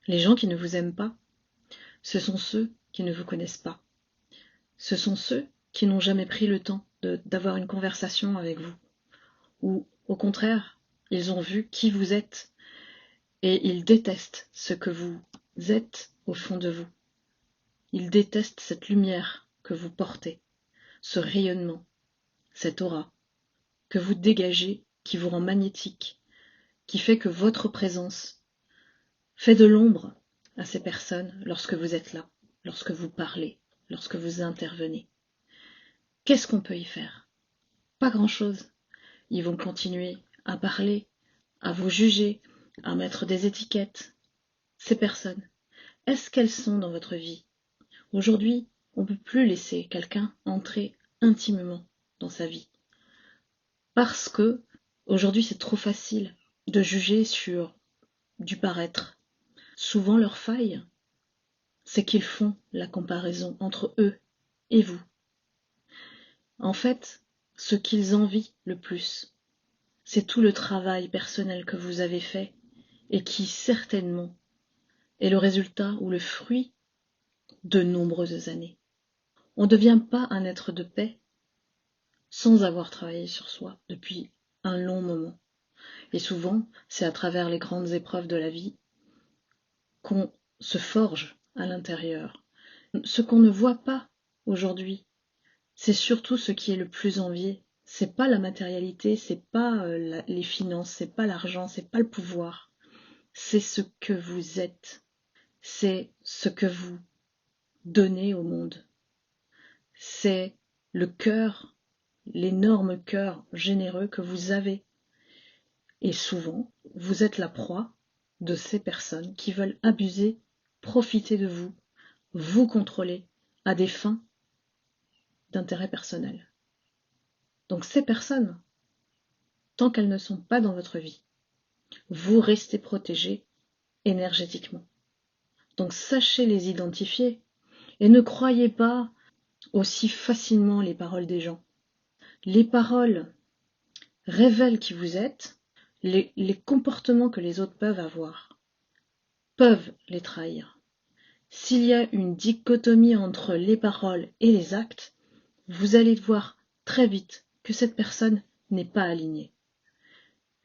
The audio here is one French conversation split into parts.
Les gens qui ne vous aiment pas, ce sont ceux qui ne vous connaissent pas. Ce sont ceux qui n'ont jamais pris le temps d'avoir une conversation avec vous. Ou, au contraire, ils ont vu qui vous êtes et ils détestent ce que vous êtes au fond de vous. Ils détestent cette lumière que vous portez, ce rayonnement, cette aura que vous dégagez qui vous rend magnétique, qui fait que votre présence fait de l'ombre à ces personnes lorsque vous êtes là, lorsque vous parlez, lorsque vous intervenez. Qu'est-ce qu'on peut y faire? Pas grand-chose. Ils vont continuer à parler, à vous juger, à mettre des étiquettes. Ces personnes, est-ce qu'elles sont dans votre vie? Aujourd'hui, on ne peut plus laisser quelqu'un entrer intimement dans sa vie. Parce que, aujourd'hui, c'est trop facile de juger sur du paraître. Souvent, leur faille, c'est qu'ils font la comparaison entre eux et vous. En fait, ce qu'ils envient le plus, c'est tout le travail personnel que vous avez fait et qui, certainement, est le résultat ou le fruit de nombreuses années. On ne devient pas un être de paix sans avoir travaillé sur soi depuis un long moment. Et souvent, c'est à travers les grandes épreuves de la vie qu'on se forge à l'intérieur. Ce qu'on ne voit pas aujourd'hui, c'est surtout ce qui est le plus envié. C'est pas la matérialité, c'est pas les finances, c'est pas l'argent, c'est pas le pouvoir. C'est ce que vous êtes. C'est ce que vous donnez au monde. C'est le cœur, l'énorme cœur généreux que vous avez. Et souvent, vous êtes la proie de ces personnes qui veulent abuser, profiter de vous, vous contrôler à des fins d'intérêt personnel. Donc ces personnes, tant qu'elles ne sont pas dans votre vie, vous restez protégé énergétiquement. Donc sachez les identifier et ne croyez pas aussi facilement les paroles des gens. Les paroles révèlent qui vous êtes, les comportements que les autres peuvent les trahir. S'il y a une dichotomie entre les paroles et les actes, vous allez voir très vite que cette personne n'est pas alignée.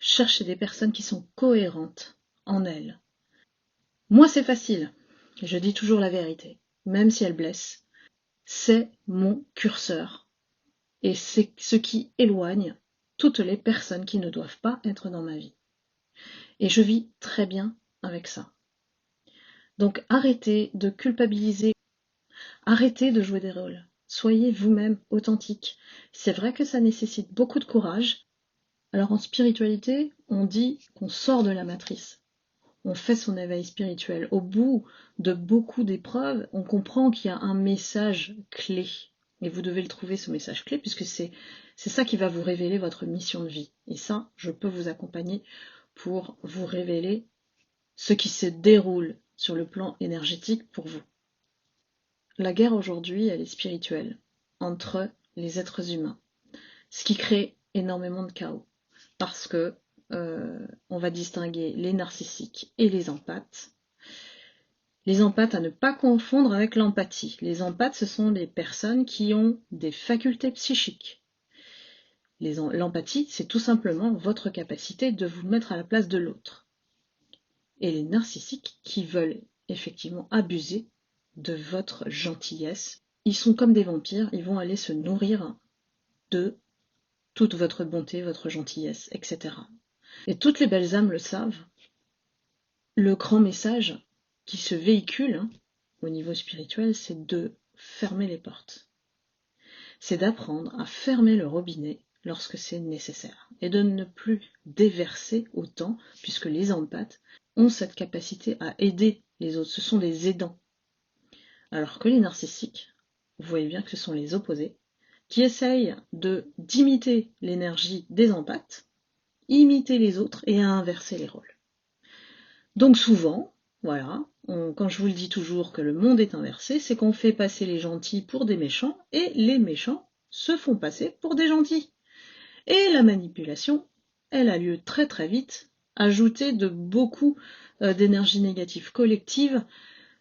Cherchez des personnes qui sont cohérentes en elles. Moi, c'est facile. Je dis toujours la vérité, même si elle blesse. C'est mon curseur. Et c'est ce qui éloigne toutes les personnes qui ne doivent pas être dans ma vie. Et je vis très bien avec ça. Donc arrêtez de culpabiliser, arrêtez de jouer des rôles. Soyez vous-même authentique. C'est vrai que ça nécessite beaucoup de courage. Alors en spiritualité, on dit qu'on sort de la matrice. On fait son éveil spirituel. Au bout de beaucoup d'épreuves, on comprend qu'il y a un message clé. Et vous devez le trouver, ce message clé, puisque c'est ça qui va vous révéler votre mission de vie. Et ça, je peux vous accompagner pour vous révéler ce qui se déroule sur le plan énergétique pour vous. La guerre aujourd'hui, elle est spirituelle, entre les êtres humains, ce qui crée énormément de chaos, parce que on va distinguer les narcissiques et les empathes. Les empathes à ne pas confondre avec l'empathie. Les empathes, ce sont des personnes qui ont des facultés psychiques. L'empathie, c'est tout simplement votre capacité de vous mettre à la place de l'autre. Et les narcissiques qui veulent effectivement abuser de votre gentillesse, ils sont comme des vampires, ils vont aller se nourrir de toute votre bonté, votre gentillesse, etc. Et toutes les belles âmes le savent. Le grand message qui se véhicule au niveau spirituel, c'est de fermer les portes. C'est d'apprendre à fermer le robinet lorsque c'est nécessaire et de ne plus déverser autant, puisque les empathes ont cette capacité à aider les autres. Ce sont des aidants. Alors que les narcissiques, vous voyez bien que ce sont les opposés, qui essayent d'imiter l'énergie des empathes, imiter les autres et à inverser les rôles. Donc souvent, voilà, quand je vous le dis toujours que le monde est inversé, c'est qu'on fait passer les gentils pour des méchants et les méchants se font passer pour des gentils. Et la manipulation, elle a lieu très très vite, ajoutée de beaucoup d'énergie négative collective,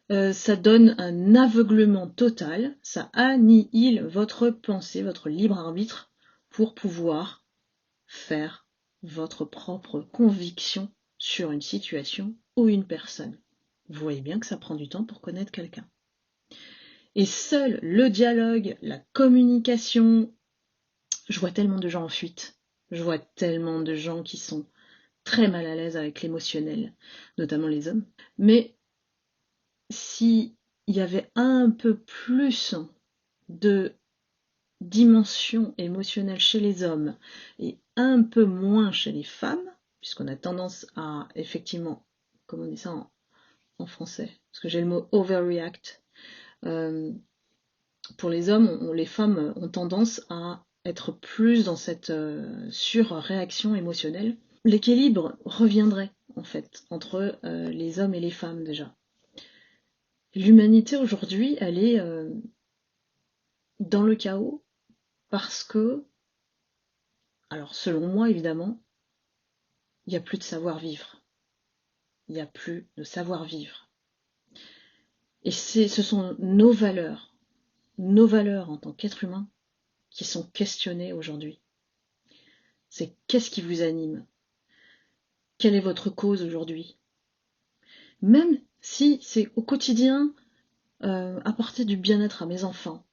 ça donne un aveuglement total, ça annihile votre pensée, votre libre arbitre pour pouvoir faire votre propre conviction sur une situation ou une personne. Vous voyez bien que ça prend du temps pour connaître quelqu'un. Et seul le dialogue, la communication, je vois tellement de gens en fuite, je vois tellement de gens qui sont très mal à l'aise avec l'émotionnel, notamment les hommes. Mais si il y avait un peu plus de dimension émotionnelle chez les hommes et un peu moins chez les femmes, puisqu'on a tendance à effectivement, comment on dit ça en français, parce que j'ai le mot overreact. Pour les hommes, les femmes ont tendance à être plus dans cette surréaction émotionnelle. L'équilibre reviendrait en fait entre les hommes et les femmes déjà. L'humanité aujourd'hui, elle est dans le chaos parce que, alors selon moi évidemment, il n'y a plus de savoir-vivre. Il n'y a plus de savoir-vivre. Et ce sont nos valeurs en tant qu'être humain, qui sont questionnées aujourd'hui. C'est qu'est-ce qui vous anime? Quelle est votre cause aujourd'hui? Même si c'est au quotidien apporter du bien-être à mes enfants,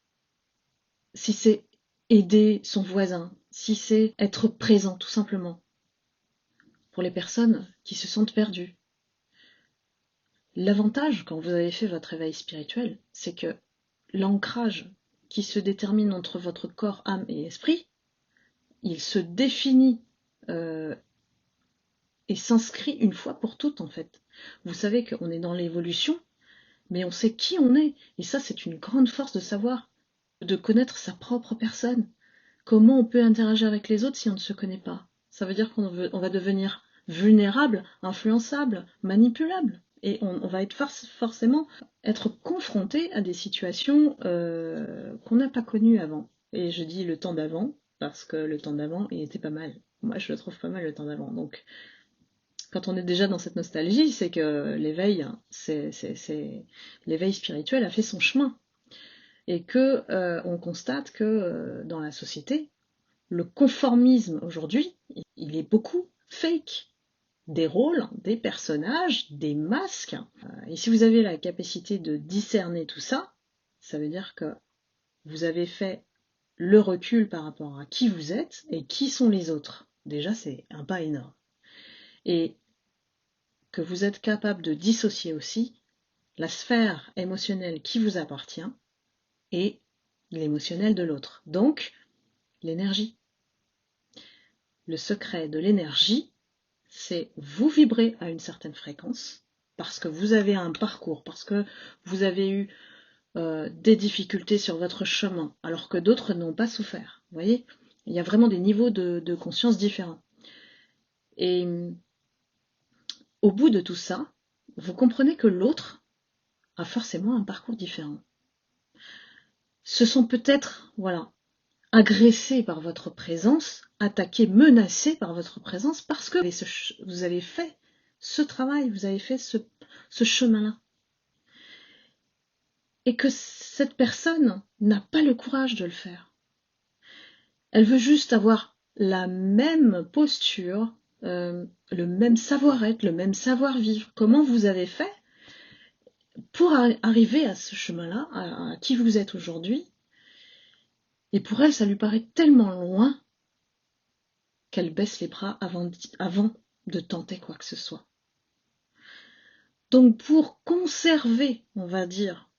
si c'est aider son voisin, si c'est être présent tout simplement pour les personnes qui se sentent perdues. L'avantage quand vous avez fait votre éveil spirituel, c'est que l'ancrage qui se détermine entre votre corps, âme et esprit, il se définit et s'inscrit une fois pour toutes en fait. Vous savez qu'on est dans l'évolution, mais on sait qui on est. Et ça, c'est une grande force de savoir, de connaître sa propre personne. Comment on peut interagir avec les autres si on ne se connaît pas? Ça veut dire qu'on va devenir vulnérable, influençable, manipulable. Et on va être forcément être confronté à des situations qu'on n'a pas connues avant. Et je dis le temps d'avant, parce que le temps d'avant, il était pas mal. Moi, je le trouve pas mal le temps d'avant. Donc, quand on est déjà dans cette nostalgie, c'est que l'éveil, l'éveil spirituel a fait son chemin. Et que on constate que dans la société, le conformisme aujourd'hui, il est beaucoup fake. Des rôles, des personnages, des masques. Et si vous avez la capacité de discerner tout ça, ça veut dire que vous avez fait le recul par rapport à qui vous êtes et qui sont les autres. Déjà, c'est un pas énorme. Et que vous êtes capable de dissocier aussi la sphère émotionnelle qui vous appartient et l'émotionnel de l'autre. Donc, l'énergie. Le secret de l'énergie, c'est vous vibrer à une certaine fréquence, parce que vous avez un parcours, parce que vous avez eu des difficultés sur votre chemin, alors que d'autres n'ont pas souffert. Vous voyez, il y a vraiment des niveaux de conscience différents. Et au bout de tout ça, vous comprenez que l'autre a forcément un parcours différent. Ce sont peut-être, voilà, agressés par votre présence, attaqués, menacés par votre présence, parce que vous avez fait ce travail, vous avez fait ce chemin-là. Et que cette personne n'a pas le courage de le faire. Elle veut juste avoir la même posture, le même savoir-être, le même savoir-vivre. Comment vous avez fait pour arriver à ce chemin-là, à qui vous êtes aujourd'hui? Et pour elle, ça lui paraît tellement loin qu'elle baisse les bras avant de tenter quoi que ce soit. Donc pour conserver, on va dire,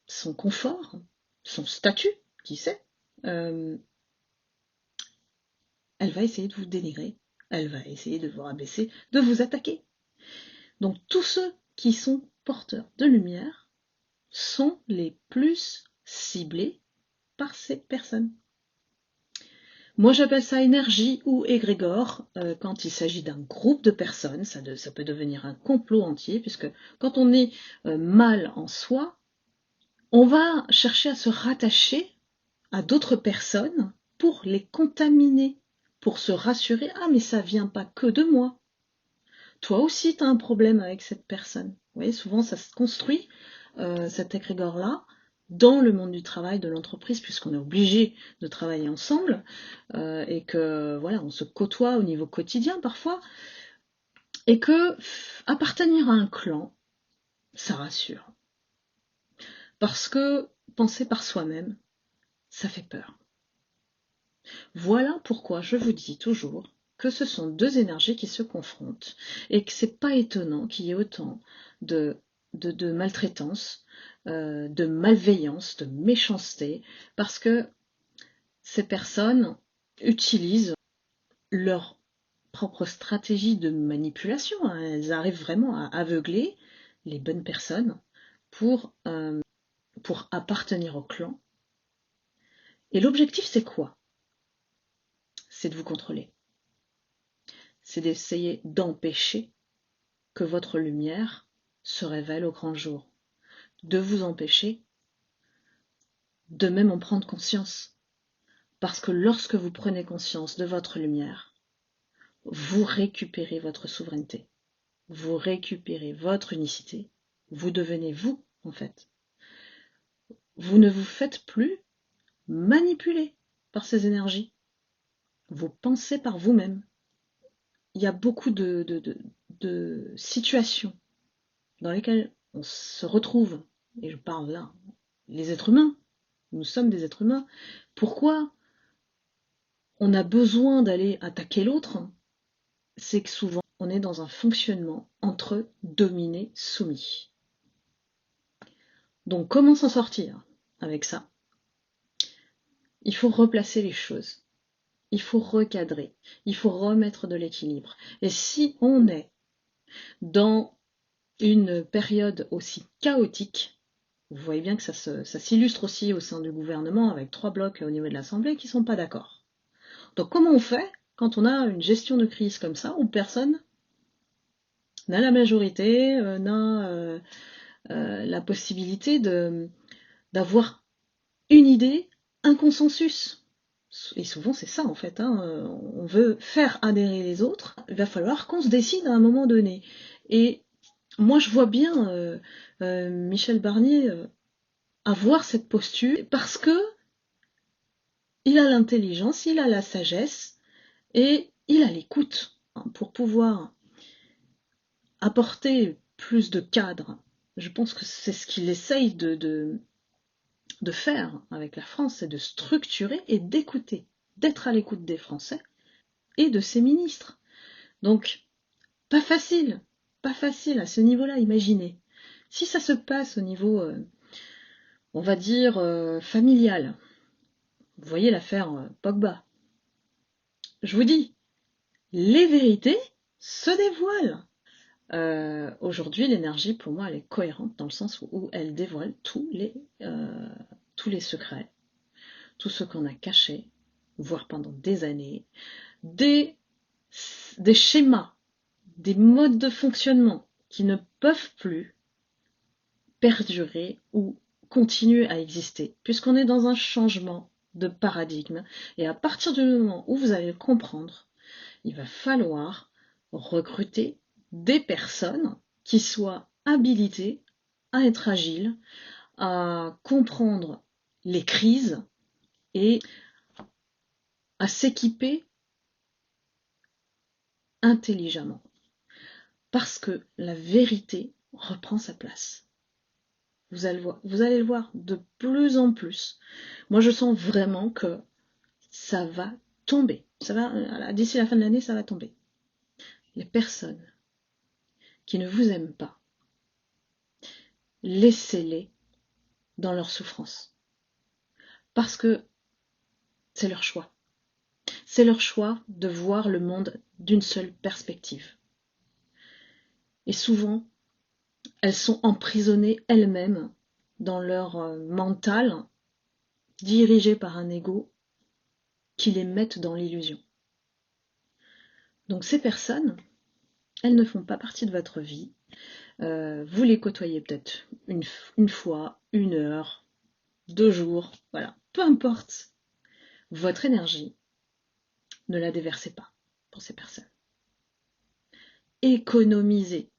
son confort, son statut, qui sait, elle va essayer de vous dénigrer, elle va essayer de vous rabaisser, de vous attaquer. Donc tous ceux qui sont porteurs de lumière sont les plus ciblés par ces personnes. Moi j'appelle ça énergie ou égrégore quand il s'agit d'un groupe de personnes, ça peut devenir un complot entier, puisque quand on est mal en soi, on va chercher à se rattacher à d'autres personnes pour les contaminer, pour se rassurer, ah mais ça vient pas que de moi. Toi aussi, tu as un problème avec cette personne. Vous voyez, souvent, ça se construit, cet égrégore-là, dans le monde du travail, de l'entreprise, puisqu'on est obligé de travailler ensemble, et que, voilà, on se côtoie au niveau quotidien parfois, et que appartenir à un clan, ça rassure. Parce que penser par soi-même, ça fait peur. Voilà pourquoi je vous dis toujours que ce sont deux énergies qui se confrontent et que c'est pas étonnant qu'il y ait autant de maltraitance, de malveillance, de méchanceté, parce que ces personnes utilisent leur propre stratégie de manipulation, hein. Elles arrivent vraiment à aveugler les bonnes personnes pour appartenir au clan. Et l'objectif, c'est quoi? C'est de vous contrôler. C'est d'essayer d'empêcher que votre lumière se révèle au grand jour, de vous empêcher de même en prendre conscience. Parce que lorsque vous prenez conscience de votre lumière, vous récupérez votre souveraineté, vous récupérez votre unicité, vous devenez vous, en fait. Vous ne vous faites plus manipuler par ces énergies. Vous pensez par vous-même. Il y a beaucoup de situations dans lesquelles on se retrouve, et je parle là, les êtres humains, nous sommes des êtres humains. Pourquoi on a besoin d'aller attaquer l'autre? C'est que souvent, on est dans un fonctionnement entre dominé-soumis. Donc, comment s'en sortir avec ça? Il faut replacer les choses. Il faut recadrer. Il faut remettre de l'équilibre. Et si on est dans une période aussi chaotique, vous voyez bien que ça s'illustre aussi au sein du gouvernement avec 3 blocs au niveau de l'Assemblée qui ne sont pas d'accord. Donc comment on fait quand on a une gestion de crise comme ça, où personne n'a la majorité, n'a la possibilité d'avoir une idée, un consensus? Et souvent c'est ça en fait, hein, on veut faire adhérer les autres, il va falloir qu'on se décide à un moment donné. Et moi je vois bien Michel Barnier avoir cette posture parce que il a l'intelligence, il a la sagesse et il a l'écoute, hein, pour pouvoir apporter plus de cadre. Je pense que c'est ce qu'il essaye de faire avec la France, c'est de structurer et d'écouter, d'être à l'écoute des Français et de ses ministres. Donc, pas facile à ce niveau-là, imaginez. Si ça se passe au niveau, on va dire, familial, vous voyez l'affaire Pogba, je vous dis, les vérités se dévoilent. Aujourd'hui, l'énergie, pour moi, elle est cohérente dans le sens où elle dévoile tous les secrets, tout ce qu'on a caché, voire pendant des années, des schémas, des modes de fonctionnement qui ne peuvent plus perdurer ou continuer à exister, puisqu'on est dans un changement de paradigme. Et à partir du moment où vous allez le comprendre, il va falloir recruter des personnes qui soient habilitées à être agiles, à comprendre les crises et à s'équiper intelligemment. Parce que la vérité reprend sa place. Vous allez le voir de plus en plus. Moi, je sens vraiment que ça va tomber. D'ici la fin de l'année, ça va tomber. Les personnes qui ne vous aiment pas, laissez-les dans leur souffrance. Parce que c'est leur choix. C'est leur choix de voir le monde d'une seule perspective. Et souvent, elles sont emprisonnées elles-mêmes dans leur mental, dirigé par un ego qui les mette dans l'illusion. Donc ces personnes, elles ne font pas partie de votre vie. Vous les côtoyez peut-être une fois, 1 heure, 2 jours, voilà. Peu importe. Votre énergie, ne la déversez pas pour ces personnes. économiser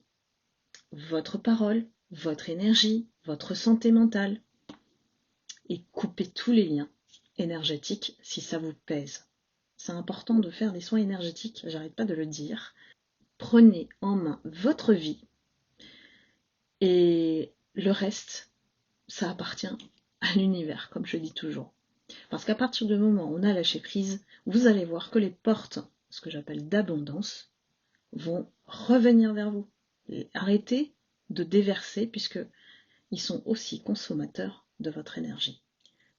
votre parole, votre énergie, votre santé mentale et couper tous les liens énergétiques si ça vous pèse. C'est important de faire des soins énergétiques, j'arrête pas de le dire. Prenez en main votre vie et le reste, ça appartient à l'univers, comme je dis toujours. Parce qu'à partir du moment où on a lâché prise, vous allez voir que les portes, ce que j'appelle d'abondance, vont revenir vers vous. Et arrêtez de déverser puisque ils sont aussi consommateurs de votre énergie.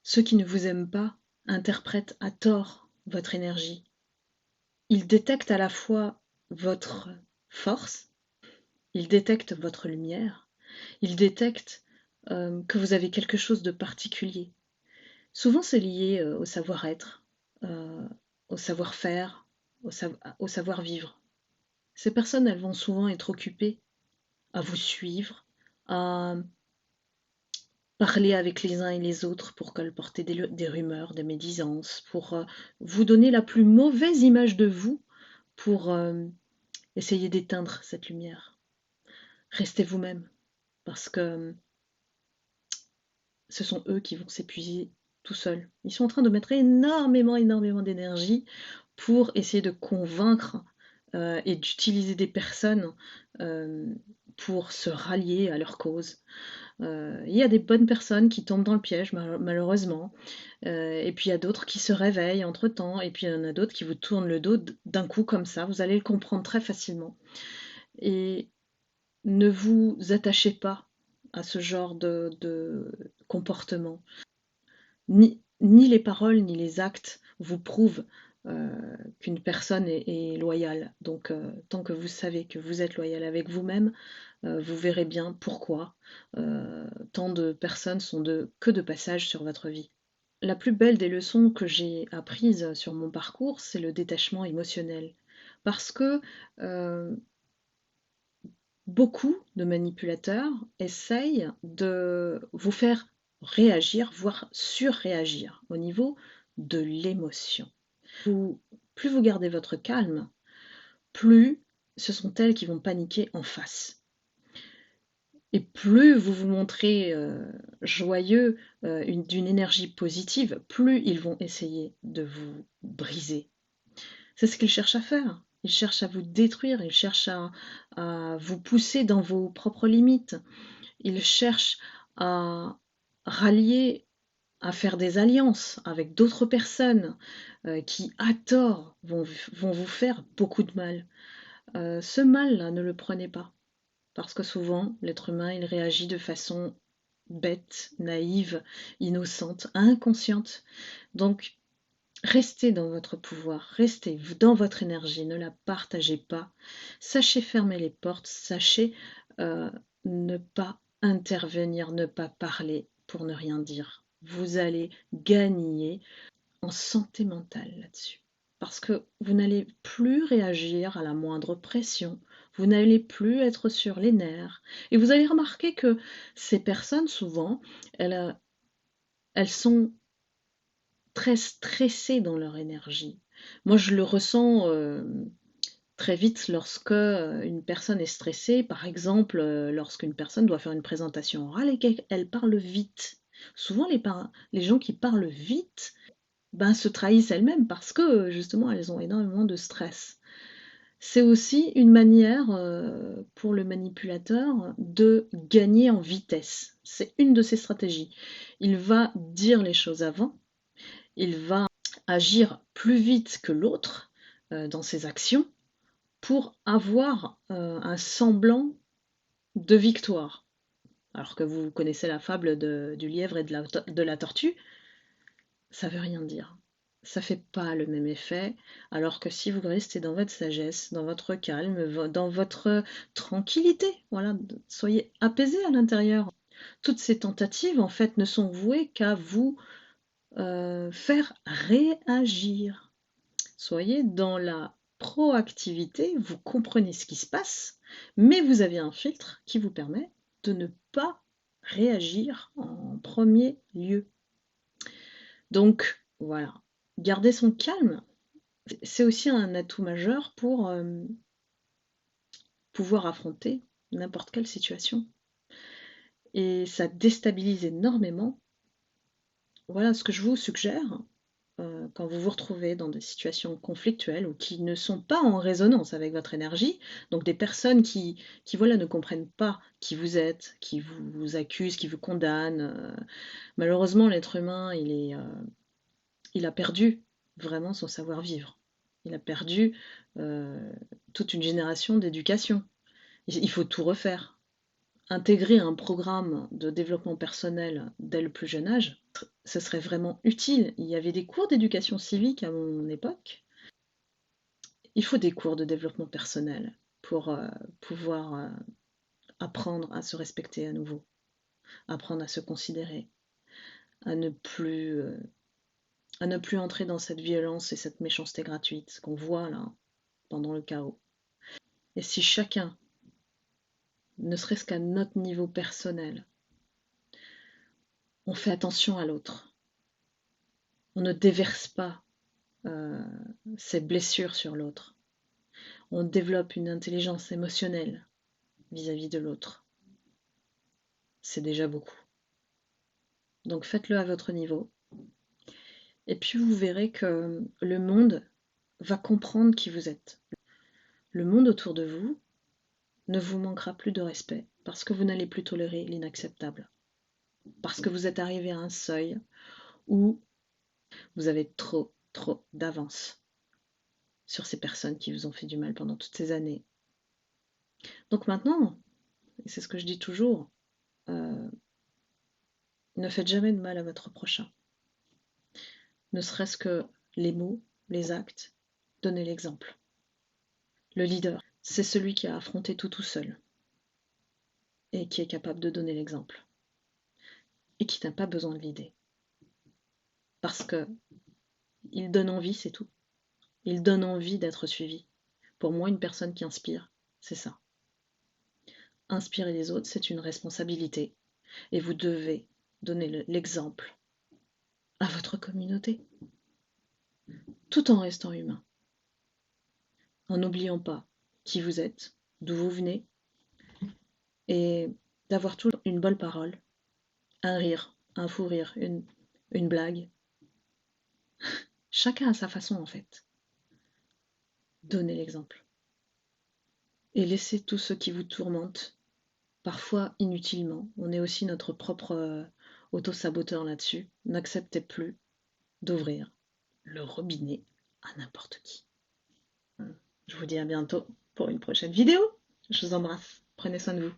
Ceux qui ne vous aiment pas interprètent à tort votre énergie. Ils détectent à la fois votre force, ils détectent votre lumière, ils détectent que vous avez quelque chose de particulier. Souvent c'est lié au savoir-être, au savoir-faire, au savoir-vivre. Ces personnes, elles vont souvent être occupées à vous suivre, à parler avec les uns et les autres pour colporter des rumeurs, des médisances, pour vous donner la plus mauvaise image de vous, pour essayer d'éteindre cette lumière. Restez vous-même, parce que ce sont eux qui vont s'épuiser tout seuls. Ils sont en train de mettre énormément d'énergie pour essayer de convaincre et d'utiliser des personnes pour se rallier à leur cause. Il y a des bonnes personnes qui tombent dans le piège, malheureusement, et puis il y a d'autres qui se réveillent entre-temps, et puis il y en a d'autres qui vous tournent le dos d'un coup comme ça, vous allez le comprendre très facilement. Et ne vous attachez pas à ce genre de comportement. Ni les paroles ni les actes vous prouvent qu'une personne est loyale. Donc tant que vous savez que vous êtes loyal avec vous-même, vous verrez bien pourquoi tant de personnes sont que de passage sur votre vie. La plus belle des leçons que j'ai apprises sur mon parcours, c'est le détachement émotionnel. Parce que beaucoup de manipulateurs essayent de vous faire réagir, voire surréagir au niveau de l'émotion. Plus vous gardez votre calme, plus ce sont elles qui vont paniquer en face. Et plus vous vous montrez joyeux, d'une énergie positive, plus ils vont essayer de vous briser. C'est ce qu'ils cherchent à faire. Ils cherchent à vous détruire, ils cherchent à vous pousser dans vos propres limites. Ils cherchent à rallier, à faire des alliances avec d'autres personnes qui, à tort, vont vous faire beaucoup de mal. Ce mal-là, ne le prenez pas. Parce que souvent, l'être humain, il réagit de façon bête, naïve, innocente, inconsciente. Donc, restez dans votre pouvoir, restez dans votre énergie, ne la partagez pas. Sachez fermer les portes, sachez ne pas intervenir, ne pas parler pour ne rien dire. Vous allez gagner en santé mentale là-dessus. Parce que vous n'allez plus réagir à la moindre pression, vous n'allez plus être sur les nerfs. Et vous allez remarquer que ces personnes, souvent, elles sont très stressées dans leur énergie. Moi, je le ressens très vite lorsque une personne est stressée, par exemple, lorsqu'une personne doit faire une présentation orale et qu'elle parle vite. Souvent, les gens qui parlent vite se trahissent elles-mêmes parce que justement elles ont énormément de stress. C'est aussi une manière pour le manipulateur de gagner en vitesse. C'est une de ses stratégies. Il va dire les choses avant, il va agir plus vite que l'autre dans ses actions pour avoir un semblant de victoire. Alors que vous connaissez la fable du lièvre et de la tortue, ça veut rien dire. Ça fait pas le même effet, alors que si vous restez dans votre sagesse, dans votre calme, dans votre tranquillité, voilà, soyez apaisé à l'intérieur. Toutes ces tentatives, en fait, ne sont vouées qu'à vous faire réagir. Soyez dans la proactivité, vous comprenez ce qui se passe, mais vous avez un filtre qui vous permet de ne pas réagir en premier lieu. Donc voilà, garder son calme, c'est aussi un atout majeur pour pouvoir affronter n'importe quelle situation. Et ça déstabilise énormément. Voilà ce que je vous suggère quand vous vous retrouvez dans des situations conflictuelles ou qui ne sont pas en résonance avec votre énergie, donc des personnes qui voilà, ne comprennent pas qui vous êtes, qui vous accusent, qui vous condamnent. Malheureusement, l'être humain, il a perdu vraiment son savoir-vivre. Il a perdu euh, toute une génération d'éducation. Il faut tout refaire. Intégrer un programme de développement personnel dès le plus jeune âge, ce serait vraiment utile. Il y avait des cours d'éducation civique à mon époque. Il faut des cours de développement personnel pour pouvoir apprendre à se respecter à nouveau, apprendre à se considérer, à ne plus, euh, à ne plus entrer dans cette violence et cette méchanceté gratuite qu'on voit là pendant le chaos. Et si chacun, ne serait-ce qu'à notre niveau personnel, on fait attention à l'autre, on ne déverse pas euh, ses blessures sur l'autre. On développe une intelligence émotionnelle vis-à-vis de l'autre. C'est déjà beaucoup. Donc faites-le à votre niveau. Et puis vous verrez que le monde va comprendre qui vous êtes. Le monde autour de vous ne vous manquera plus de respect parce que vous n'allez plus tolérer l'inacceptable. Parce que vous êtes arrivé à un seuil où vous avez trop d'avance sur ces personnes qui vous ont fait du mal pendant toutes ces années. Donc maintenant, et c'est ce que je dis toujours, euh, ne faites jamais de mal à votre prochain. Ne serait-ce que les mots, les actes, donnez l'exemple. Le leader, c'est celui qui a affronté tout seul et qui est capable de donner l'exemple et qui n'a pas besoin de l'idée. Parce que il donne envie, c'est tout. Il donne envie d'être suivi. Pour moi, une personne qui inspire, c'est ça. Inspirer les autres, c'est une responsabilité et vous devez donner l'exemple à votre communauté, tout en restant humain, en n'oubliant pas qui vous êtes, d'où vous venez, et d'avoir toujours une bonne parole, un rire, un fou rire, une blague. Chacun à sa façon en fait. Donnez l'exemple. Et laissez tous ceux qui vous tourmentent, parfois inutilement. On est aussi notre propre auto-saboteur là-dessus. N'acceptez plus d'ouvrir le robinet à n'importe qui. Je vous dis à bientôt pour une prochaine vidéo. Je vous embrasse. Prenez soin de vous.